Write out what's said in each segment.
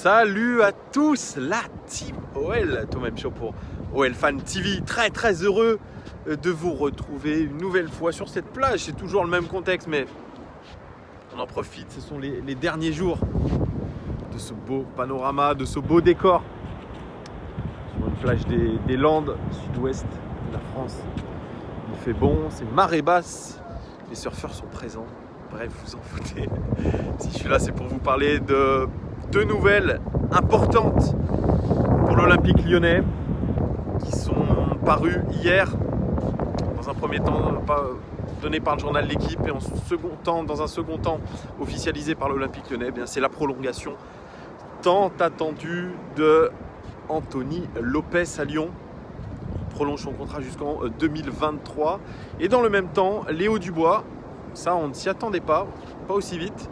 Salut à tous, la team OL, Thomas Show pour OL Fan TV. Très heureux de vous retrouver une nouvelle fois sur cette plage. C'est toujours le même contexte, mais on en profite. Ce sont les derniers jours de ce beau panorama, de ce beau décor sur une plage des Landes, sud-ouest de la France. Il fait bon, c'est marée basse, les surfeurs sont présents. Bref, vous en foutez. Si je suis là, c'est pour vous parler de deux nouvelles importantes pour l'Olympique lyonnais qui sont parues hier. Dans un premier temps, donné par le journal L'Équipe et dans un second temps officialisé par l'Olympique lyonnais. C'est la prolongation tant attendue de Anthony Lopez à Lyon. Il prolonge son contrat jusqu'en 2023. Et dans le même temps, Léo Dubois, ça on ne s'y attendait pas aussi vite.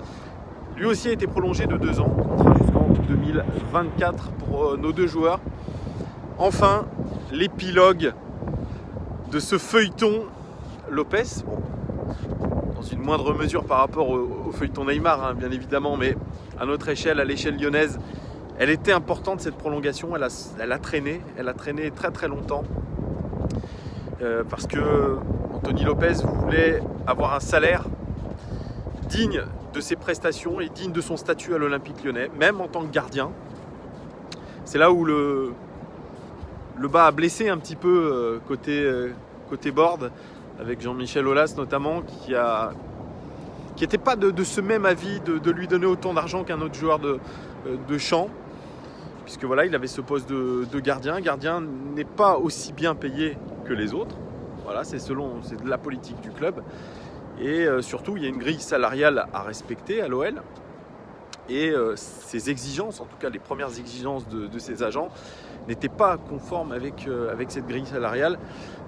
Lui aussi a été prolongé de 2 ans, contrat jusqu'en 2024 pour nos deux joueurs. Enfin, l'épilogue de ce feuilleton Lopez, dans une moindre mesure par rapport au feuilleton Neymar, bien évidemment, mais à notre échelle, à l'échelle lyonnaise, elle était importante cette prolongation, elle a traîné très longtemps. Parce que Anthony Lopez voulait avoir un salaire digne de ses prestations et digne de son statut à l'Olympique lyonnais, même en tant que gardien. C'est là où le bas a blessé un petit peu côté board, avec Jean-Michel Aulas notamment, qui n'était pas de ce même avis de lui donner autant d'argent qu'un autre joueur de champ, puisque voilà, il avait ce poste de gardien. Gardien n'est pas aussi bien payé que les autres. Voilà, c'est de la politique du club. Et surtout, il y a une grille salariale à respecter à l'OL. Et ces exigences, en tout cas les premières exigences de ces agents, n'étaient pas conformes avec cette grille salariale.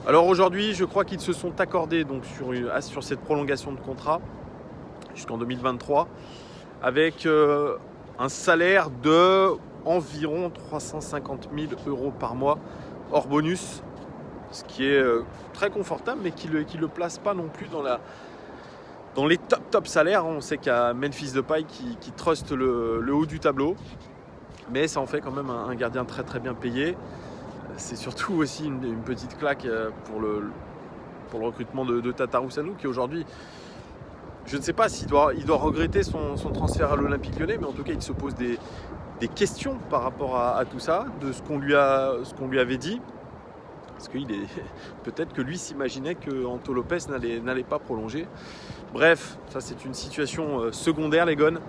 Alors aujourd'hui, je crois qu'ils se sont accordés donc, sur cette prolongation de contrat jusqu'en 2023, avec un salaire de environ 350 000 € par mois, hors bonus, ce qui est très confortable, mais qui le place pas non plus dans les top salaires. On sait qu'il y a Memphis Depay qui truste le haut du tableau, mais ça en fait quand même un gardien très bien payé. C'est surtout aussi une petite claque pour le recrutement de Tatarusanu, qui aujourd'hui, je ne sais pas s'il doit regretter son transfert à l'Olympique lyonnais, mais en tout cas il se pose des questions par rapport à tout ça, de ce qu'on lui avait dit. Parce que peut-être que lui s'imaginait que Anto Lopez n'allait pas prolonger. Bref, ça c'est une situation secondaire, les gones.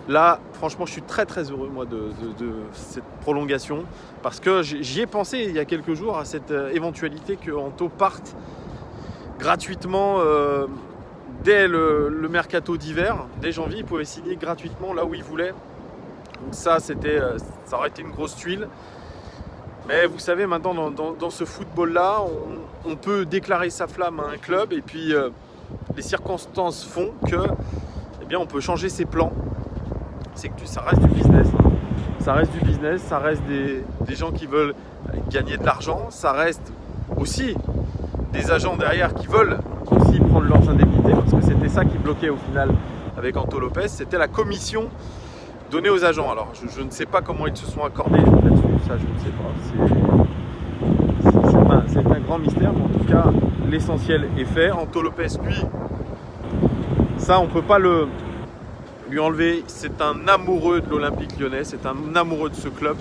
Là, franchement, je suis très heureux moi de cette prolongation, parce que j'y ai pensé il y a quelques jours à cette éventualité que Anto parte gratuitement dès le mercato d'hiver. Dès janvier, il pouvait signer gratuitement là où il voulait. Donc ça aurait été une grosse tuile. Mais vous savez, maintenant, dans ce football-là, on peut déclarer sa flamme à un club et puis les circonstances font que, on peut changer ses plans. C'est que ça reste du business. Ça reste du business, ça reste des gens qui veulent gagner de l'argent. Ça reste aussi des agents derrière qui veulent aussi prendre leurs indemnités. Parce que c'était ça qui bloquait au final avec Anto Lopez. C'était la commission donnée aux agents. Alors, je ne sais pas comment ils se sont accordés là-dessus. Ça, je ne sais pas. C'est un grand mystère, mais en tout cas, l'essentiel est fait. Anto Lopez, lui, ça, on ne peut pas lui enlever. C'est un amoureux de l'Olympique lyonnais, c'est un amoureux de ce club.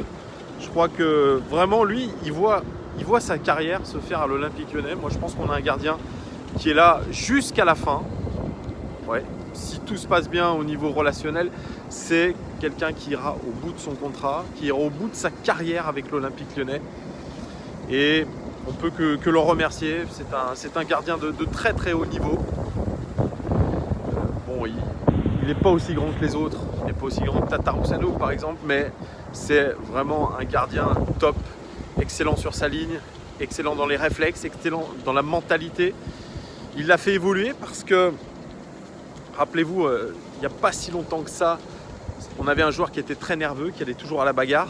Je crois que vraiment, lui, il voit sa carrière se faire à l'Olympique lyonnais. Moi, je pense qu'on a un gardien qui est là jusqu'à la fin. Ouais. Si tout se passe bien au niveau relationnel, c'est quelqu'un qui ira au bout de son contrat, qui ira au bout de sa carrière avec l'Olympique lyonnais. Et on peut que le remercier. C'est un gardien de très haut niveau. Il n'est pas aussi grand que les autres. Il n'est pas aussi grand que Tatarusanu par exemple, mais c'est vraiment un gardien top. Excellent sur sa ligne, excellent dans les réflexes, excellent dans la mentalité. Il l'a fait évoluer parce que, rappelez-vous, il n'y a pas si longtemps que ça, on avait un joueur qui était très nerveux, qui allait toujours à la bagarre.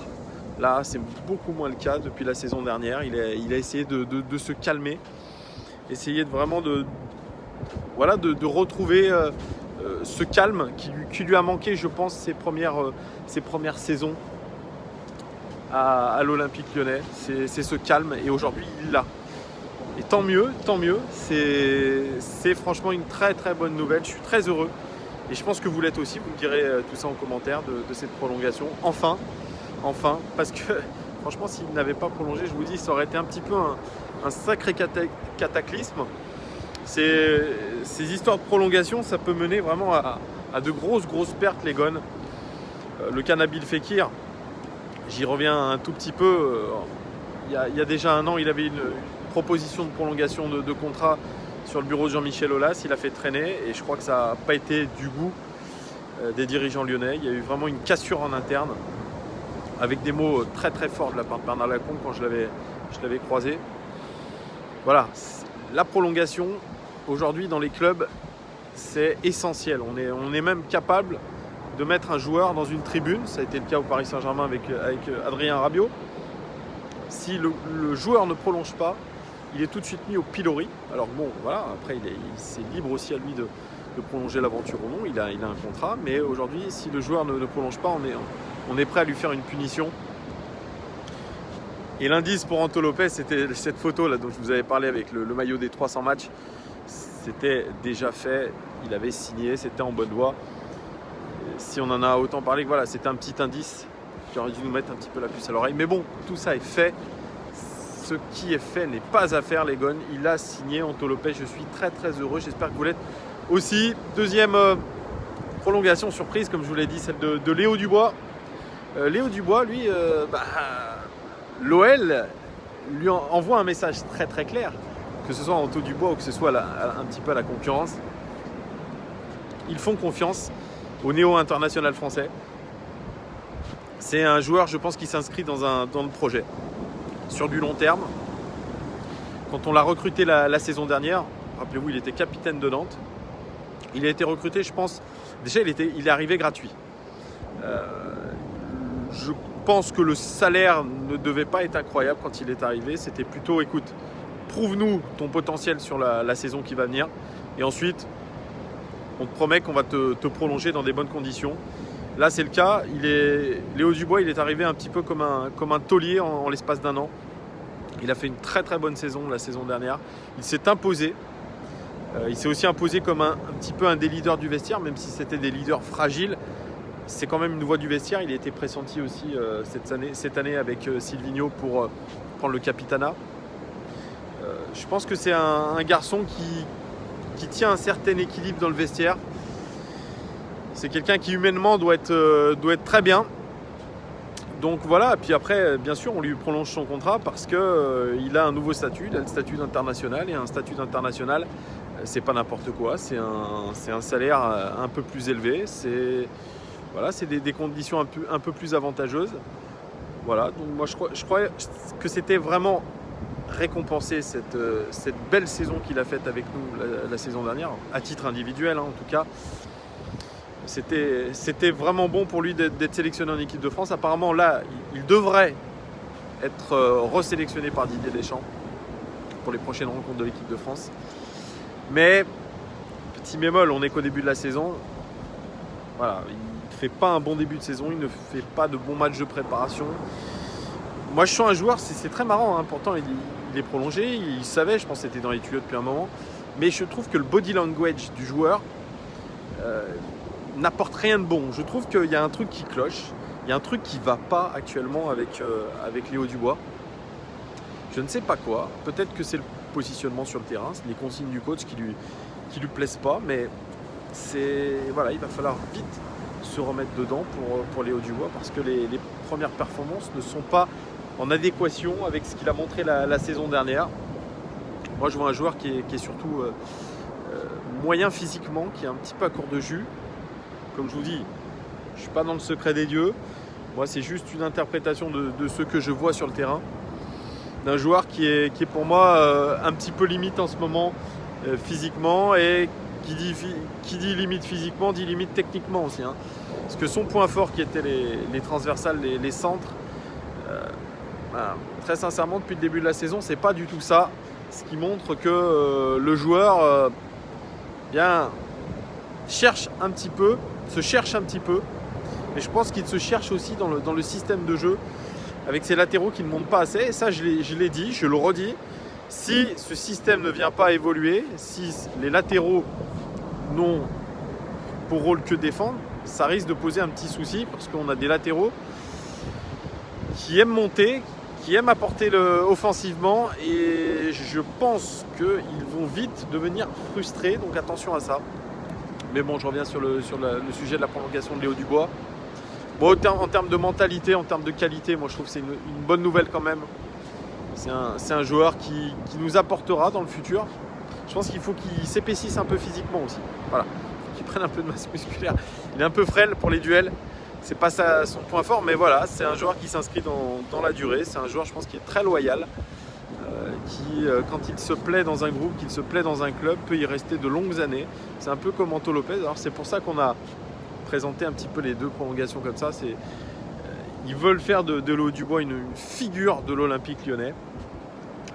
Là, c'est beaucoup moins le cas depuis la saison dernière. Il a essayé de se calmer, essayer vraiment de retrouver ce calme qui lui a manqué, je pense, ses premières saisons à l'Olympique Lyonnais. C'est ce calme et aujourd'hui il l'a. Et tant mieux, c'est franchement une très très bonne nouvelle. Je suis très heureux et je pense que vous l'êtes aussi. Vous me direz tout ça en commentaire de cette prolongation. Enfin, parce que franchement s'il n'avait pas prolongé, je vous dis, ça aurait été un petit peu un sacré cataclysme. Ces histoires de prolongation, ça peut mener vraiment à de grosses pertes, les gones. Le cas Nabil Fekir, j'y reviens un tout petit peu. Il y a déjà un an, il avait une proposition de prolongation de contrat sur le bureau de Jean-Michel Aulas. Il a fait traîner et je crois que ça n'a pas été du goût des dirigeants lyonnais. Il y a eu vraiment une cassure en interne avec des mots très très forts de la part de Bernard Lacombe quand je l'avais croisé. Voilà, la prolongation aujourd'hui dans les clubs, c'est essentiel. On est même capable de mettre un joueur dans une tribune. Ça a été le cas au Paris Saint-Germain avec Adrien Rabiot. Si le joueur ne prolonge pas, il est tout de suite mis au pilori. Alors bon, voilà, après c'est libre aussi à lui de prolonger l'aventure ou non. Il a un contrat, mais aujourd'hui, si le joueur ne prolonge pas, on est prêt à lui faire une punition. Et l'indice pour Anto Lopez, c'était cette photo là dont je vous avais parlé avec le maillot des 300 matchs. C'était déjà fait, il avait signé, c'était en bonne voie. Si on en a autant parlé que voilà, c'était un petit indice qui aurait dû nous mettre un petit peu la puce à l'oreille. Mais bon, tout ça est fait. Ce qui est fait n'est pas à faire, les gones. Il a signé Anto Lopez. Je suis très très heureux. J'espère que vous l'êtes aussi. Deuxième prolongation surprise, comme je vous l'ai dit, celle de Léo Dubois. Léo Dubois, lui, l'OL lui envoie un message très très clair, que ce soit Anto Dubois ou que ce soit un petit peu à la concurrence. Ils font confiance au néo-international français. C'est un joueur, je pense, qui s'inscrit dans le projet. Sur du long terme, quand on l'a recruté la saison dernière, rappelez-vous, il était capitaine de Nantes. Il a été recruté, je pense, déjà il est arrivé gratuit. Je pense que le salaire ne devait pas être incroyable quand il est arrivé. C'était plutôt, écoute, prouve-nous ton potentiel sur la saison qui va venir. Et ensuite, on te promet qu'on va te prolonger dans des bonnes conditions. Là, c'est le cas. Léo Dubois, il est arrivé un petit peu comme un taulier en l'espace d'un an. Il a fait une très très bonne saison la saison dernière. Il s'est imposé. Il s'est aussi imposé comme un petit peu un des leaders du vestiaire, même si c'était des leaders fragiles. C'est quand même une voix du vestiaire. Il a été pressenti aussi cette année avec Silvinho pour prendre le capitanat. Je pense que c'est un garçon qui tient un certain équilibre dans le vestiaire. C'est quelqu'un qui humainement doit être très bien. Donc voilà, et puis après, bien sûr, on lui prolonge son contrat parce qu'il a un nouveau statut, il a le statut d'international. Et un statut d'international, c'est pas n'importe quoi, c'est un salaire un peu plus élevé. C'est des conditions un peu plus avantageuses. Voilà, donc moi je crois que c'était vraiment récompensé cette belle saison qu'il a faite avec nous la saison dernière, à titre individuel en tout cas. C'était vraiment bon pour lui d'être sélectionné en équipe de France. Apparemment là, il devrait être resélectionné par Didier Deschamps pour les prochaines rencontres de l'équipe de France. Mais, petit bémol, on n'est qu'au début de la saison. Voilà, il ne fait pas un bon début de saison, il ne fait pas de bons matchs de préparation. Moi je suis un joueur, c'est très marrant, hein. Pourtant il est prolongé, il savait, je pense que c'était dans les tuyaux depuis un moment. Mais je trouve que le body language du joueur n'apporte rien de bon. Je trouve qu'il y a un truc qui cloche, il y a un truc qui ne va pas actuellement avec Léo Dubois. Je ne sais pas quoi, peut-être que c'est le positionnement sur le terrain, c'est les consignes du coach qui lui plaisent pas, mais voilà, il va falloir vite se remettre dedans pour Léo Dubois parce que les premières performances ne sont pas en adéquation avec ce qu'il a montré la saison dernière. Moi je vois un joueur qui est surtout moyen physiquement, qui est un petit peu à court de jus. Comme je vous dis, je ne suis pas dans le secret des dieux. Moi, c'est juste une interprétation de ce que je vois sur le terrain. D'un joueur qui est pour moi un petit peu limite en ce moment physiquement. Et qui dit limite physiquement, dit limite techniquement aussi. Hein. Parce que son point fort qui était les transversales, les centres, très sincèrement, depuis le début de la saison, c'est pas du tout ça. Ce qui montre que le joueur, bien... cherche un petit peu, se cherche un petit peu. Et je pense qu'il se cherche aussi dans le système de jeu avec ses latéraux qui ne montent pas assez. Et ça, je l'ai dit, je le redis. Si ce système ne vient pas évoluer, si les latéraux n'ont pour rôle que défendre, ça risque de poser un petit souci parce qu'on a des latéraux qui aiment monter, qui aiment apporter offensivement et je pense qu'ils vont vite devenir frustrés, donc attention à ça. Mais bon, je reviens sur le sujet de la prolongation de Léo Dubois. Bon, en termes de mentalité, en termes de qualité, moi je trouve que c'est une bonne nouvelle quand même. C'est un joueur qui nous apportera dans le futur. Je pense qu'il faut qu'il s'épaississe un peu physiquement aussi. Voilà, qu'il prenne un peu de masse musculaire. Il est un peu frêle pour les duels. C'est pas son point fort, mais voilà, c'est un joueur qui s'inscrit dans la durée. C'est un joueur, je pense, qui est très loyal, qui, quand il se plaît dans un groupe, qu'il se plaît dans un club, peut y rester de longues années. C'est un peu comme Anto Lopez. Alors c'est pour ça qu'on a présenté un petit peu les deux prolongations comme ça. Ils veulent faire de Léo Dubois une figure de l'Olympique lyonnais.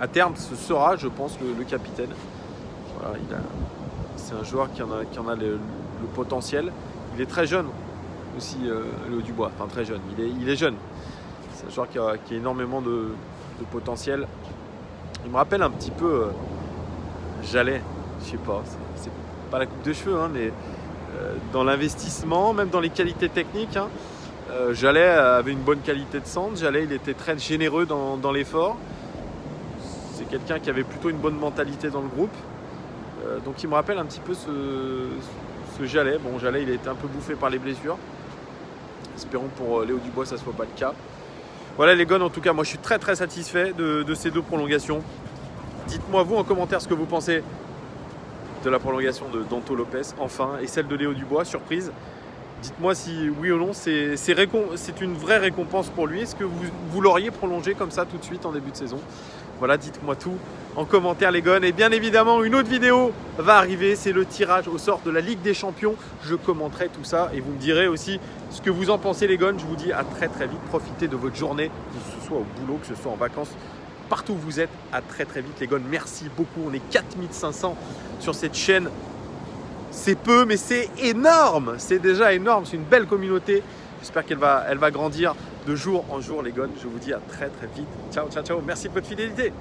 À terme, ce sera, je pense, le capitaine. Voilà, c'est un joueur qui en a le potentiel. Il est très jeune aussi, Léo Dubois. Enfin, très jeune. Il est jeune. C'est un joueur qui a énormément de potentiel. Il me rappelle un petit peu Jallet. Je sais pas. C'est pas la coupe de cheveux, hein, mais dans l'investissement, même dans les qualités techniques. Hein, Jallet avait une bonne qualité de centre. Jallet, il était très généreux dans l'effort. C'est quelqu'un qui avait plutôt une bonne mentalité dans le groupe. Donc il me rappelle un petit peu ce Jallet. Bon, Jallet, il a été un peu bouffé par les blessures. Espérons pour Léo Dubois, ça ne soit pas le cas. Voilà les gars, en tout cas, moi je suis très très satisfait de ces deux prolongations. Dites-moi vous en commentaire ce que vous pensez de la prolongation d'Anto Lopez, enfin, et celle de Léo Dubois, surprise. Dites-moi si oui ou non, c'est une vraie récompense pour lui. Est-ce que vous l'auriez prolongé comme ça tout de suite en début de saison? Voilà, dites-moi tout en commentaire les gars. Et bien évidemment, une autre vidéo va arriver, c'est le tirage au sort de la Ligue des Champions. Je commenterai tout ça et vous me direz aussi ce que vous en pensez les gars. Je vous dis à très très vite. Profitez de votre journée, que ce soit au boulot, que ce soit en vacances. Partout où vous êtes, à très très vite les gars. Merci beaucoup, on est 4500 sur cette chaîne. C'est peu, mais c'est énorme. C'est déjà énorme, c'est une belle communauté. J'espère qu'elle va grandir de jour en jour les gars. Je vous dis à très très vite. Ciao, ciao, ciao. Merci de votre fidélité.